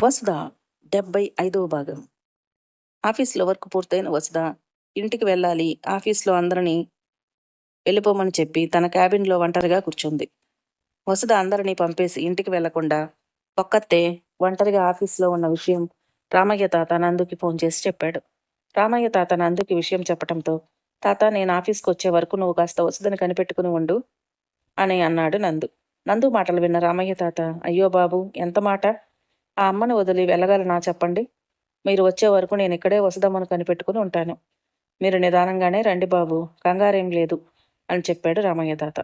వసుధ 75వ భాగం. ఆఫీస్లో వర్క్ పూర్తయిన వసుధ ఇంటికి వెళ్ళాలి, ఆఫీస్లో అందరినీ వెళ్ళిపోమని చెప్పి తన క్యాబిన్లో ఒంటరిగా కూర్చుంది. వసుధ అందరినీ పంపేసి ఇంటికి వెళ్లకుండా ఒక్కతే ఒంటరిగా ఆఫీస్లో ఉన్న విషయం రామయ్య తాత నందుకి ఫోన్ చేసి చెప్పాడు. రామయ్య తాత నందుకి విషయం చెప్పడంతో, తాత నేను ఆఫీస్కి వచ్చే వరకు నువ్వు కాస్త వసుధని కనిపెట్టుకుని ఉండు అని అన్నాడు నందు. నందు మాటలు విన్న రామయ్య తాత, అయ్యో బాబు, ఎంత మాట! ఆ అమ్మని వదిలి వెళ్ళగలనా చెప్పండి? మీరు వచ్చే వరకు నేను ఇక్కడే వసుదమ్మను కనిపెట్టుకుని ఉంటాను. మీరు నిదానంగానే రండి బాబు, కంగారేం లేదు అని చెప్పాడు రామయ్య తాత.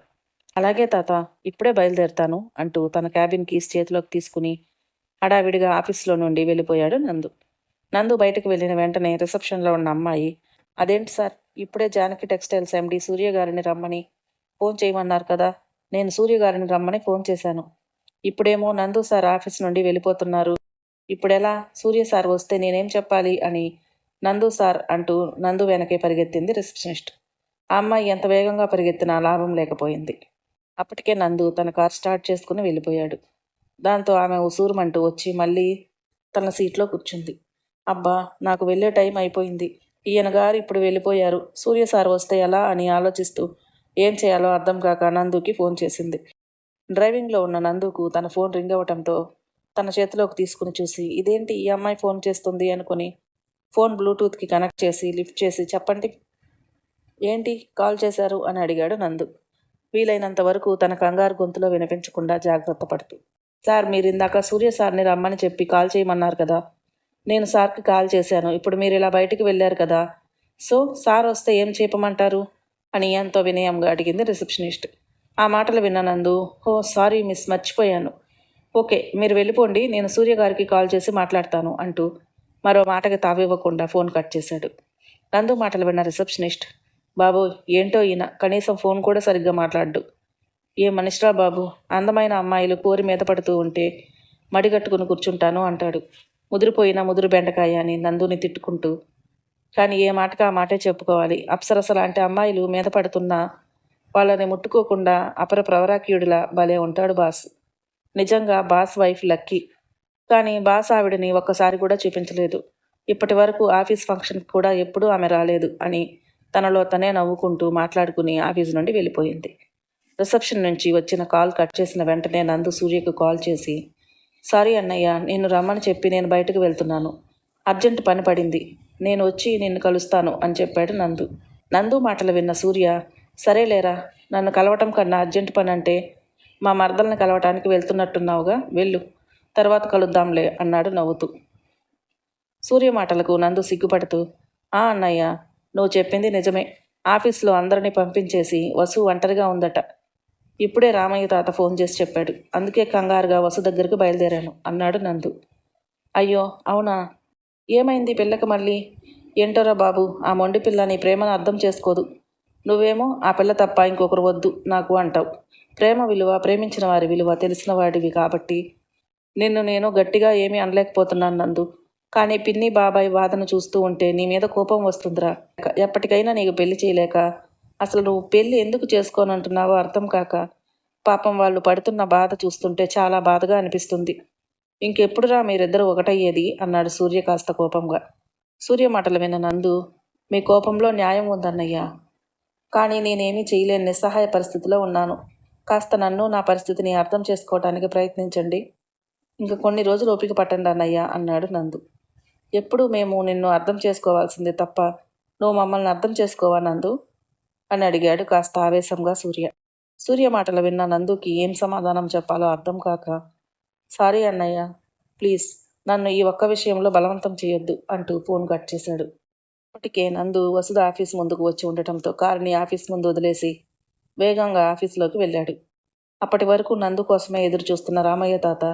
అలాగే తాత, ఇప్పుడే బయలుదేరుతాను అంటూ తన క్యాబిన్ కీస్ చేతిలోకి తీసుకుని హడావిడిగా ఆఫీస్లో నుండి వెళ్ళిపోయాడు నందు. నందు బయటకు వెళ్ళిన వెంటనే రిసెప్షన్లో ఉన్న అమ్మాయి, అదేంటి సార్, ఇప్పుడే జానకి టెక్స్టైల్స్ ఎండి సూర్య గారిని రమ్మని ఫోన్ చేయమన్నారు కదా? నేను సూర్య గారిని రమ్మని ఫోన్ చేశాను. ఇప్పుడేమో నందు సార్ ఆఫీస్ నుండి వెళ్ళిపోతున్నారు. ఇప్పుడెలా? సూర్య సార్ వస్తే నేనేం చెప్పాలి అని నందు సార్ అంటూ నందు వెనకే పరిగెత్తింది రిసెప్షనిస్ట్. ఆ అమ్మాయి ఎంత వేగంగా పరిగెత్తినా లాభం లేకపోయింది. అప్పటికే నందు తన కార్ స్టార్ట్ చేసుకుని వెళ్ళిపోయాడు. దాంతో ఆమె ఉసూరుమంటూ వచ్చి మళ్ళీ తన సీట్లో కూర్చుంది. అబ్బా, నాకు వెళ్ళే టైం అయిపోయింది. ఈయన గారు ఇప్పుడు వెళ్ళిపోయారు. సూర్య సార్ వస్తే ఎలా అని ఆలోచిస్తూ ఏం చేయాలో అర్థం కాక నందుకి ఫోన్ చేసింది. డ్రైవింగ్లో ఉన్న నందుకు తన ఫోన్ రింగ్ అవ్వటంతో తన చేతిలోకి తీసుకుని చూసి, ఇదేంటి ఈ అమ్మాయి ఫోన్ చేస్తుంది అనుకుని ఫోన్ బ్లూటూత్కి కనెక్ట్ చేసి లిఫ్ట్ చేసి, చెప్పండి, ఏంటి కాల్ చేశారు అని అడిగాడు నందు, వీలైనంత వరకు తన కంగారు గొంతులో వినిపించకుండా జాగ్రత్త పడుతూ. సార్, మీరు ఇందాక సూర్య సార్ని రమ్మని చెప్పి కాల్ చేయమన్నారు కదా? నేను సార్కి కాల్ చేశాను. ఇప్పుడు మీరు ఇలా బయటికి వెళ్ళారు కదా, సో సార్ వస్తే ఏం చెప్పమంటారు అని ఎంతో వినయంగా అడిగింది రిసెప్షనిస్ట్. ఆ మాటలు విన్న నందు, ఓ సారీ మిస్, మర్చిపోయాను. ఓకే, మీరు వెళ్ళిపోండి, నేను సూర్య గారికి కాల్ చేసి మాట్లాడతాను అంటూ మరో మాటకి తావివ్వకుండా ఫోన్ కట్ చేశాడు. నందు మాటలు విన్న రిసెప్షనిస్ట్, బాబు, ఏంటో ఈయన కనీసం ఫోన్ కూడా సరిగ్గా మాట్లాడ్డు. ఏ మనిషిరా బాబు, అందమైన అమ్మాయిలు కోరి మీద పడుతూ ఉంటే మడిగట్టుకుని కూర్చుంటాను అంటాడు. ముదిరిపోయిన ముదురు బెండకాయ అని నందుని తిట్టుకుంటూ. కానీ ఏ మాటకు ఆ మాటే చెప్పుకోవాలి. అప్సరస లాంటి అమ్మాయిలు మీద పడుతున్నా వాళ్ళని ముట్టుకోకుండా అపర ప్రవరాక్యుడిలా భలే ఉంటాడు బాస్. నిజంగా బాస్ వైఫ్ లక్కీ. కానీ బాస్ ఆవిడని ఒక్కసారి కూడా చూపించలేదు. ఇప్పటి వరకు ఆఫీస్ ఫంక్షన్కి కూడా ఎప్పుడూ ఆమె రాలేదు అని తనలో తనే నవ్వుకుంటూ మాట్లాడుకుని ఆఫీస్ నుండి వెళ్ళిపోయింది. రిసెప్షన్ నుంచి వచ్చిన కాల్ కట్ చేసిన వెంటనే నందు సూర్యకు కాల్ చేసి, సారీ అన్నయ్య, నేను రమ్మని చెప్పి నేను బయటకు వెళ్తున్నాను. అర్జెంట్ పని పడింది, నేను వచ్చి నిన్ను కలుస్తాను అని చెప్పాడు నందు. నందు మాటలు విన్న సూర్య, సరేలేరా, నన్ను కలవటం కన్నా అర్జెంట్ పని అంటే మా మరదల్ని కలవటానికి వెళ్తున్నట్టున్నావుగా, వెళ్ళు, తర్వాత కలుద్దాంలే అన్నాడు నవ్వుతూ. సూర్య మాటలకు నందు సిగ్గుపడుతూ, అన్నయ్య, నువ్వు చెప్పింది నిజమే. ఆఫీస్లో అందరినీ పంపించేసి వసు ఒంటరిగా ఉందట. ఇప్పుడే రామయ్య తాత ఫోన్ చేసి చెప్పాడు. అందుకే కంగారుగా వసు దగ్గరకు బయలుదేరాను అన్నాడు నందు. అయ్యో అవునా, ఏమైంది పిల్లకి మళ్ళీ? ఏంటోరా బాబు, ఆ మొండి పిల్ల నీ ప్రేమను అర్థం చేసుకోదు. నువ్వేమో ఆ పిల్ల తప్ప ఇంకొకరు వద్దు నాకు అంటావు. ప్రేమ విలువ, ప్రేమించిన వారి విలువ తెలిసిన వాడివి కాబట్టి నిన్ను నేను గట్టిగా ఏమీ అనలేకపోతున్నాను నందు. కానీ పిన్ని బాబాయ్ వాదన చూస్తూ ఉంటే నీ మీద కోపం వస్తుందిరా. ఎప్పటికైనా నీకు పెళ్లి చేయలేక అసలు నువ్వు పెళ్లి ఎందుకు చేసుకోనంటున్నావో అర్థం కాక పాపం వాళ్ళు పడుతున్న బాధ చూస్తుంటే చాలా బాధగా అనిపిస్తుంది. ఇంకెప్పుడురా మీరిద్దరూ ఒకటయ్యేది అన్నాడు సూర్య కాస్త కోపంగా. సూర్య మాటలు విన్న నందు, మీ కోపంలో న్యాయం ఉందన్నయ్యా, కానీ నేనేమీ చేయలేని నిస్సహాయ పరిస్థితిలో ఉన్నాను. కాస్త నన్ను నా పరిస్థితిని అర్థం చేసుకోవటానికి ప్రయత్నించండి. ఇంక కొన్ని రోజులు ఓపిక పట్టండి అన్నయ్య అన్నాడు నందు. ఎప్పుడూ మేము నిన్ను అర్థం చేసుకోవాల్సిందే తప్ప నువ్వు మమ్మల్ని అర్థం చేసుకోవా నందు అని అడిగాడు కాస్త ఆవేశంగా సూర్య. సూర్య మాటలు విన్న నందుకి ఏం సమాధానం చెప్పాలో అర్థం కాక, సారీ అన్నయ్య, ప్లీజ్ నన్ను ఈ ఒక్క విషయంలో బలవంతం చేయొద్దు అంటూ ఫోన్ కట్ చేశాడు. అప్పటికే నందు వసుధ ఆఫీస్ ముందుకు వచ్చి ఉండటంతో కారుని ఆఫీస్ ముందు వదిలేసి వేగంగా ఆఫీస్లోకి వెళ్ళాడు. అప్పటి వరకు నందు కోసమే ఎదురు చూస్తున్న రామయ్య తాత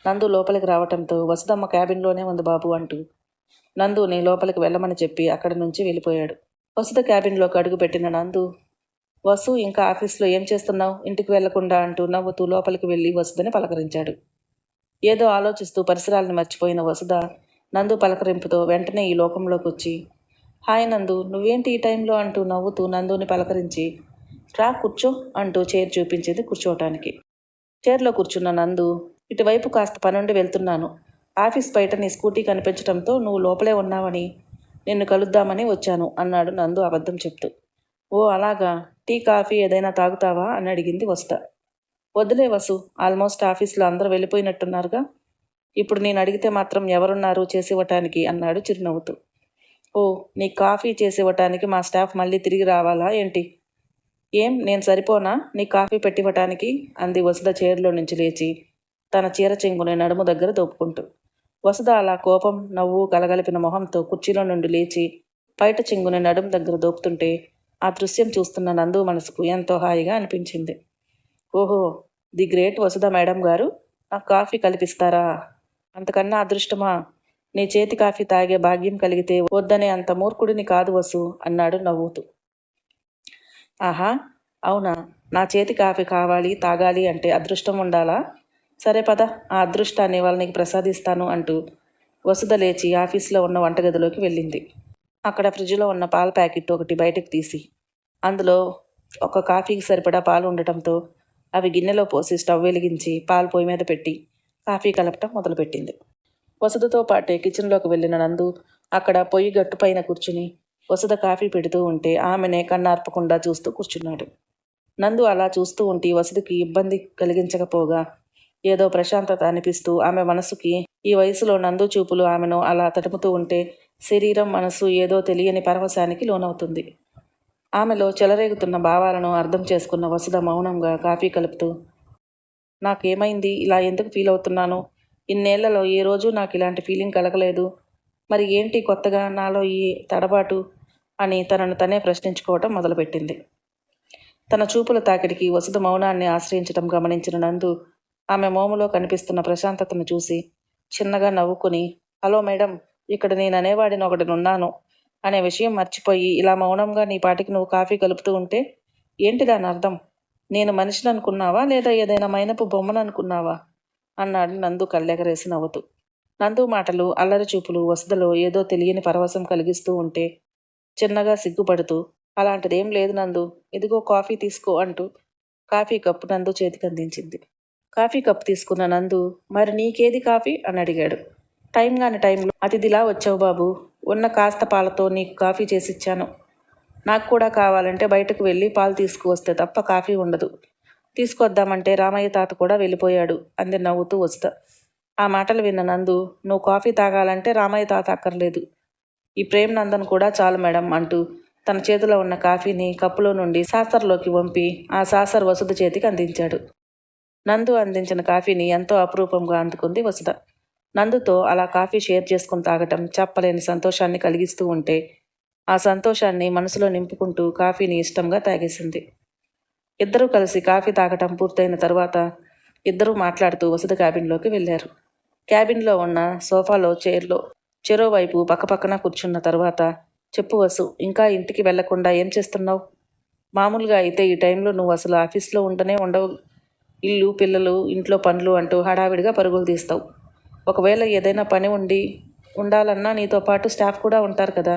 నందు లోపలికి రావటంతో, వసుధమ్మ క్యాబిన్లోనే ఉంది బాబు అంటూ నందుని లోపలికి వెళ్ళమని చెప్పి అక్కడి నుంచి వెళ్ళిపోయాడు. వసుధ క్యాబిన్లోకి అడుగుపెట్టిన నందు, వసు, ఇంకా ఆఫీస్లో ఏం చేస్తున్నావు, ఇంటికి వెళ్లకుండా అంటూ నవ్వుతూ లోపలికి వెళ్ళి వసుధని పలకరించాడు. ఏదో ఆలోచిస్తూ పరిసరాలను మర్చిపోయిన వసుధ నందు పలకరింపుతో వెంటనే ఈ లోకంలోకి వచ్చి, హాయ్ నందు, నువ్వేంటి ఈ టైంలో అంటూ నవ్వుతూ నందుని పలకరించి, రా కూర్చో అంటూ చైర్ చూపించింది కూర్చోవటానికి. చైర్లో కూర్చున్న నందు, ఇటువైపు కాస్త పనుండి వెళ్తున్నాను, ఆఫీస్ బయట నీ స్కూటీ కనిపించడంతో నువ్వు లోపలే ఉన్నావని నిన్ను కలుద్దామని వచ్చాను అన్నాడు నందు అబద్ధం చెప్తూ. ఓ అలాగా, టీ కాఫీ ఏదైనా తాగుతావా అని అడిగింది వసుధ. వద్దులే వసు, ఆల్మోస్ట్ ఆఫీస్లో అందరూ వెళ్ళిపోయినట్టున్నారుగా. ఇప్పుడు నేను అడిగితే మాత్రం ఎవరున్నారు చేసివ్వటానికి అన్నాడు చిరునవ్వుతూ. ఓ, నీ కాఫీ చేసివ్వటానికి మా స్టాఫ్ మళ్ళీ తిరిగి రావాలా ఏంటి? ఏం నేను సరిపోనా నీ కాఫీ పెట్టివ్వటానికి అంది వసుధ చైర్లో నుంచి లేచి తన చీర చెంగుని నడుము దగ్గర దోపుకుంటూ. వసుధ అలా కోపం నవ్వు కలగలిపిన మొహంతో కుర్చీలో నుండి లేచి బయట చెంగుని నడుము దగ్గర దోపుతుంటే ఆ దృశ్యం చూస్తున్న నందు మనసుకు ఎంతో హాయిగా అనిపించింది. ఓహో, ది గ్రేట్ వసుధ మేడం గారు, నాకు కాఫీ కల్పిస్తారా? అంతకన్నా అదృష్టమా? నీ చేతి కాఫీ తాగే భాగ్యం కలిగితే వద్దనే అంత మూర్ఖుడిని కాదు వసు అన్నాడు నవ్వుతూ. ఆహా, అవునా? నా చేతి కాఫీ కావాలి తాగాలి అంటే అదృష్టం ఉండాలా? సరే పద, ఆ అదృష్టాన్ని వాళ్ళనికి ప్రసాదిస్తాను అంటూ వసుధ లేచి ఆఫీస్లో ఉన్న వంటగదిలోకి వెళ్ళింది. అక్కడ ఫ్రిడ్జ్లో ఉన్న పాల ప్యాకెట్ ఒకటి బయటకు తీసి అందులో ఒక కాఫీకి సరిపడా పాలు ఉండటంతో అవి గిన్నెలో పోసి స్టవ్ వెలిగించి పాలు పొయ్యి మీద పెట్టి కాఫీ కలపటం మొదలుపెట్టింది. వసుధతో పాటే కిచెన్లోకి వెళ్ళిన నందు అక్కడ పొయ్యి గట్టుపైన కూర్చుని వసుధ కాఫీ పెడుతూ ఉంటే ఆమెనే కన్నార్పకుండా చూస్తూ కూర్చున్నాడు. నందు అలా చూస్తూ ఉంటే వసుధకి ఇబ్బంది కలిగించకపోగా ఏదో ప్రశాంతత అనిపిస్తూ ఆమె మనసుకి ఈ వయసులో నందు చూపులు ఆమెను అలా తడుముతూ ఉంటే శరీరం మనసు ఏదో తెలియని పరవశానికి లోనవుతుంది. ఆమెలో చెలరేగుతున్న భావాలను అర్థం చేసుకున్న వసుధ మౌనంగా కాఫీ కలుపుతూ, నాకేమైంది, ఇలా ఎందుకు ఫీల్ అవుతున్నాను? ఇన్నేళ్లలో ఏ రోజు నాకు ఇలాంటి ఫీలింగ్ కలగలేదు. మరి ఏంటి కొత్తగా నాలో ఈ తడబాటు అని తనను తనే ప్రశ్నించుకోవటం మొదలుపెట్టింది. తన చూపుల తాకిడికి వసుధ మౌనాన్ని ఆశ్రయించడం గమనించిన నందు ఆమె మోములో కనిపిస్తున్న ప్రశాంతతను చూసి చిన్నగా నవ్వుకుని, హలో మేడం, ఇక్కడ నేను అనేవాడిని ఒకటినున్నాను అనే విషయం మర్చిపోయి ఇలా మౌనంగా నీ పాటికి నువ్వు కాఫీ కలుపుతూ ఉంటే ఏంటి దాని అర్థం? నేను మనిషిని అనుకున్నావా లేదా ఏదైనా మైనపు బొమ్మను అనుకున్నావా అన్నాడు నందు కళ్ళెగరేసి నవ్వుతూ. నందు మాటలు అల్లరి చూపులు వసుధలో ఏదో తెలియని పరవశం కలిగిస్తూ ఉంటే చిన్నగా సిగ్గుపడుతూ, అలాంటిదేం లేదు నందు, ఇదిగో కాఫీ తీసుకో అంటూ కాఫీ కప్పు నందు చేతికి అందించింది. కాఫీ కప్పు తీసుకున్న నందు, మరి నీకేది కాఫీ అని అడిగాడు. టైం కాని టైంలో అతిథిలా వచ్చావు బాబు, ఉన్న కాస్త పాలతో నీకు కాఫీ చేసిచ్చాను. నాకు కూడా కావాలంటే బయటకు వెళ్ళి పాలు తీసుకువస్తే తప్ప కాఫీ ఉండదు. తీసుకొద్దామంటే రామయ్య తాత కూడా వెళ్ళిపోయాడు అంది నవ్వుతూ వసుధ. ఆ మాటలు విన్న నందు, నువ్వు కాఫీ తాగాలంటే రామయ్య తాత అక్కర్లేదు, ఈ ప్రేమ్ నందన్ కూడా చాలు మేడం అంటూ తన చేతిలో ఉన్న కాఫీని కప్పులో నుండి సాసర్లోకి వంపి ఆ సాసర్ వసుధ చేతికి అందించాడు. నందు అందించిన కాఫీని ఎంతో అపురూపంగా అందుకుంది వసుధ. నందుతో అలా కాఫీ షేర్ చేసుకుని తాగటం చెప్పలేని సంతోషాన్ని కలిగిస్తూ ఉంటే ఆ సంతోషాన్ని మనసులో నింపుకుంటూ కాఫీని ఇష్టంగా తాగేసింది. ఇద్దరూ కలిసి కాఫీ తాగటం పూర్తయిన తర్వాత ఇద్దరూ మాట్లాడుతూ వసుధ క్యాబిన్లోకి వెళ్ళారు. క్యాబిన్లో ఉన్న సోఫాలో చైర్లో చెరోవైపు పక్కపక్కన కూర్చున్న తర్వాత, చెప్పు వసు, ఇంకా ఇంటికి వెళ్లకుండా ఏం చేస్తున్నావు? మామూలుగా అయితే ఈ టైంలో నువ్వు అసలు ఆఫీస్లో ఉండవు. ఇల్లు పిల్లలు ఇంట్లో పనులు అంటూ హడావిడిగా పరుగులు తీస్తావు. ఒకవేళ ఏదైనా పని ఉండాలన్నా నీతో పాటు స్టాఫ్ కూడా ఉంటారు కదా,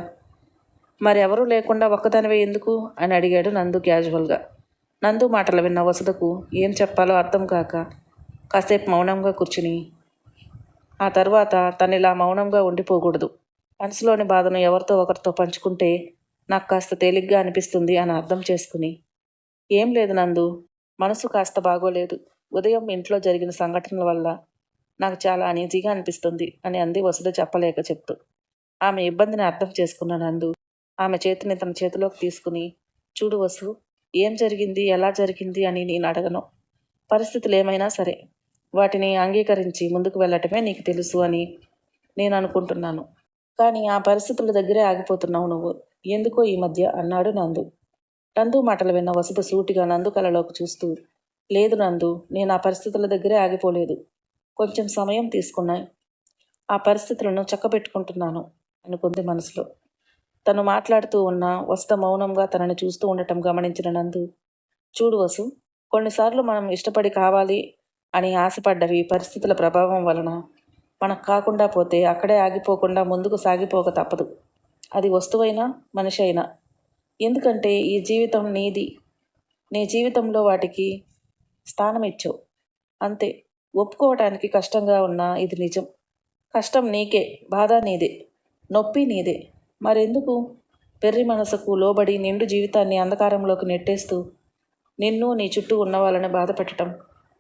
మరి ఎవరూ లేకుండా ఒక్కదానివే ఎందుకు అని అడిగాడు నందు క్యాజువల్గా. నందు మాటలు విన్న వసుధకు ఏం చెప్పాలో అర్థం కాక కాసేపు మౌనంగా కూర్చుని, ఆ తర్వాత తను ఇలా మౌనంగా ఉండిపోకూడదు, మనసులోని బాధను ఎవరితో ఒకరితో పంచుకుంటే నాకు కాస్త తేలిగ్గా అనిపిస్తుంది అని అర్థం చేసుకుని, ఏం లేదు నందు, మనసు కాస్త బాగోలేదు. ఉదయం ఇంట్లో జరిగిన సంఘటనల వల్ల నాకు చాలా అనీజీగా అనిపిస్తుంది అని అంది వసుధ చెప్పలేక చెప్తూ. ఆమె ఇబ్బందిని అర్థం చేసుకున్న నందు ఆమె చేతిని తన చేతిలోకి తీసుకుని, చూడు వసు, ఏం జరిగింది ఎలా జరిగింది అని నేను అడగను. పరిస్థితులు ఏమైనా సరే వాటిని అంగీకరించి ముందుకు వెళ్ళటమే నీకు తెలుసు అని నేను అనుకుంటున్నాను. కానీ ఆ పరిస్థితుల దగ్గరే ఆగిపోతున్నావు నువ్వు ఎందుకో ఈ మధ్య అన్నాడు నందు. నందు మాటలు విన్న వసుధ సూటిగా నందు కళ్ళలోకి చూస్తూ, లేదు నందు, నేను ఆ పరిస్థితుల దగ్గరే ఆగిపోలేదు. కొంచెం సమయం తీసుకున్నాయి. ఆ పరిస్థితులను చక్కబెట్టుకుంటున్నాను అనుకుంది మనసులో. తను మాట్లాడుతూ ఉన్న వసుధ మౌనంగా తనని చూస్తూ ఉండటం గమనించిన నందు, చూడు వసు, కొన్నిసార్లు మనం ఇష్టపడి కావాలి అని ఆశపడ్డవి పరిస్థితుల ప్రభావం వలన మనకు కాకుండా పోతే అక్కడే ఆగిపోకుండా ముందుకు సాగిపోక తప్పదు. అది వస్తువైనా మనిషి అయినా. ఎందుకంటే ఈ జీవితం నీది. నీ జీవితంలో వాటికి స్థానం ఇచ్చావు అంతే. ఒప్పుకోవటానికి కష్టంగా ఉన్నా ఇది నిజం. కష్టం నీకే, బాధ నీదే, నొప్పి నీదే. మరెందుకు వెర్రి మనసుకు లోబడి నిండు జీవితాన్ని అంధకారంలోకి నెట్టేస్తూ నిన్ను నీ చుట్టూ ఉన్న వాళ్ళని బాధ పెట్టడం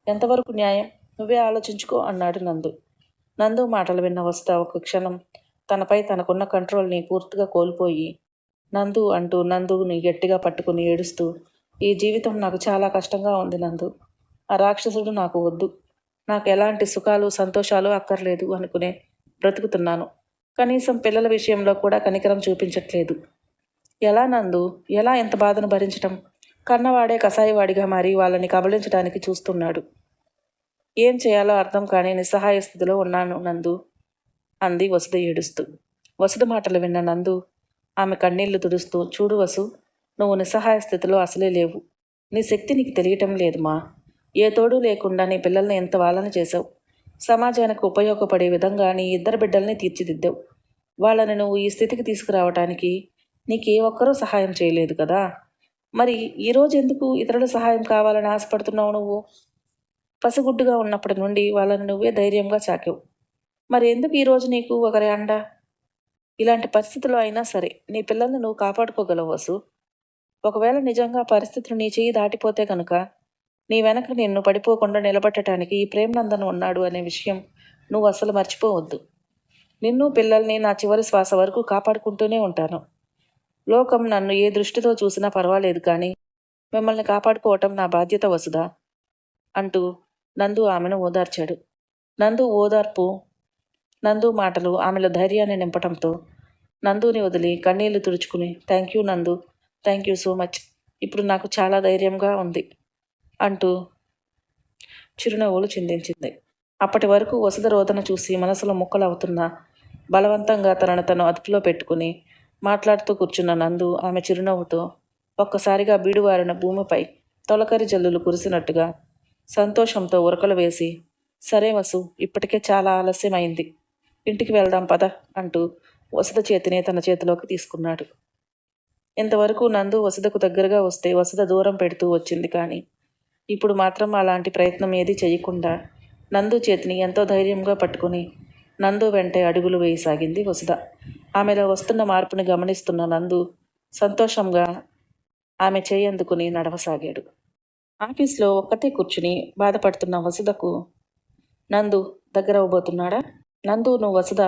ఎంతవరకు న్యాయం? నువ్వే ఆలోచించుకో అన్నాడు నందు. నందు మాటలు విన్న వసుధ ఒక క్షణం తనపై తనకున్న కంట్రోల్ని పూర్తిగా కోల్పోయి నందు అంటూ నందుని గట్టిగా పట్టుకుని ఏడుస్తూ, ఈ జీవితం నాకు చాలా కష్టంగా ఉంది నందు. ఆ రాక్షసుడు నాకు వద్దు. నాకు ఎలాంటి సుఖాలు సంతోషాలు అక్కర్లేదు అనుకునే బ్రతుకుతున్నాను. కనీసం పిల్లల విషయంలో కూడా కనికరం చూపించట్లేదు. ఎలా నందు, ఎలా ఎంత బాధను భరించటం? కన్నవాడే కసాయివాడిగా మారి వాళ్ళని కబళించడానికి చూస్తున్నాడు. ఏం చేయాలో అర్థం కాని నిస్సహాయ స్థితిలో ఉన్నాను నందు అంది వసుధ ఏడుస్తూ. వసుధ మాటలు విన్న నందు ఆమె కన్నీళ్లు తుడుస్తూ, చూడు వసు, నువ్వు నిస్సహాయ స్థితిలో అసలే లేవు. నీ శక్తి నీకు తెలియటం లేదు మా. ఏ తోడు లేకుండా నీ పిల్లల్ని ఎంత వాలన చేశావు. సమాజానికి ఉపయోగపడే విధంగా నీ ఇద్దరు బిడ్డల్ని తీర్చిదిద్దావు. వాళ్ళని నువ్వు ఈ స్థితికి తీసుకురావటానికి నీకు ఏ ఒక్కరూ సహాయం చేయలేదు కదా. మరి ఈరోజు ఎందుకు ఇతరుల సహాయం కావాలని ఆశపడుతున్నావు నువ్వు? పసిగుడ్డుగా ఉన్నప్పటి నుండి వాళ్ళని నువ్వే ధైర్యంగా సాకావు. మరి ఎందుకు ఈరోజు నీకు ఒకరి అండ? ఇలాంటి పరిస్థితుల్లో అయినా సరే నీ పిల్లల్ని నువ్వు కాపాడుకోగలవు వసు. ఒకవేళ నిజంగా పరిస్థితులు నీ చెయ్యి దాటిపోతే కనుక నీ వెనక నిన్ను పడిపోకుండా నిలబెట్టడానికి ఈ ప్రేమనందన్ ఉన్నాడు అనే విషయం నువ్వు అసలు మర్చిపోవద్దు. నిన్ను పిల్లల్ని నా చివరి శ్వాస వరకు కాపాడుకుంటూనే ఉంటాను. లోకం నన్ను ఏ దృష్టితో చూసినా పర్వాలేదు, కానీ మిమ్మల్ని కాపాడుకోవటం నా బాధ్యత వసుదా అంటూ నందు ఆమెను ఓదార్చాడు. నందు మాటలు ఆమెలో ధైర్యాన్ని నింపటంతో నందుని వదిలి కన్నీళ్లు తుడుచుకుని, థ్యాంక్ యూ నందు, థ్యాంక్ యూ సో మచ్, ఇప్పుడు నాకు చాలా ధైర్యంగా ఉంది అంటూ చిరునవ్వులు చిందించింది. అప్పటి వరకు వసుధ రోదన చూసి మనసులో ముక్కలవుతున్నా బలవంతంగా తనను తను అదుపులో పెట్టుకుని మాట్లాడుతూ కూర్చున్న నందు ఆమె చిరునవ్వుతో ఒక్కసారిగా బీడువారిన భూమిపై తొలకరి జల్లులు కురిసినట్టుగా సంతోషంతో ఉరకలు వేసి, సరే వసు, ఇప్పటికే చాలా ఆలస్యమైంది, ఇంటికి వెళ్దాం పద అంటూ వసుధ చేతిని తన చేతిలోకి తీసుకున్నాడు. ఇంతవరకు నందు వసుధకు దగ్గరగా వస్తే వసుధ దూరం పెడుతూ వచ్చింది, కానీ ఇప్పుడు మాత్రం అలాంటి ప్రయత్నం ఏదీ చేయకుండా నందు చేతిని ఎంతో ధైర్యంగా పట్టుకుని నందు వెంటే అడుగులు వేయసాగింది వసుధ. ఆమెలో వస్తున్న మార్పుని గమనిస్తున్న నందు సంతోషంగా ఆమె చేయి అందుకుని నడవసాగాడు. ఆఫీస్లో ఒక్కతే కూర్చుని బాధపడుతున్న వసుధకు నందు దగ్గర అవ్వబోతున్నాడా? నందును వసుధ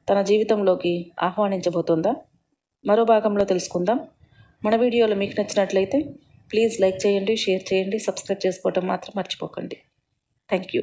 తన జీవితంలోకి ఆహ్వానించబోతుందా? మరో భాగంలో తెలుసుకుందాం. మన వీడియోలు మీకు నచ్చినట్లయితే ప్లీజ్ లైక్ చేయండి, షేర్ చేయండి, సబ్స్క్రైబ్ చేసుకోవటం మాత్రం మర్చిపోకండి. Thank you.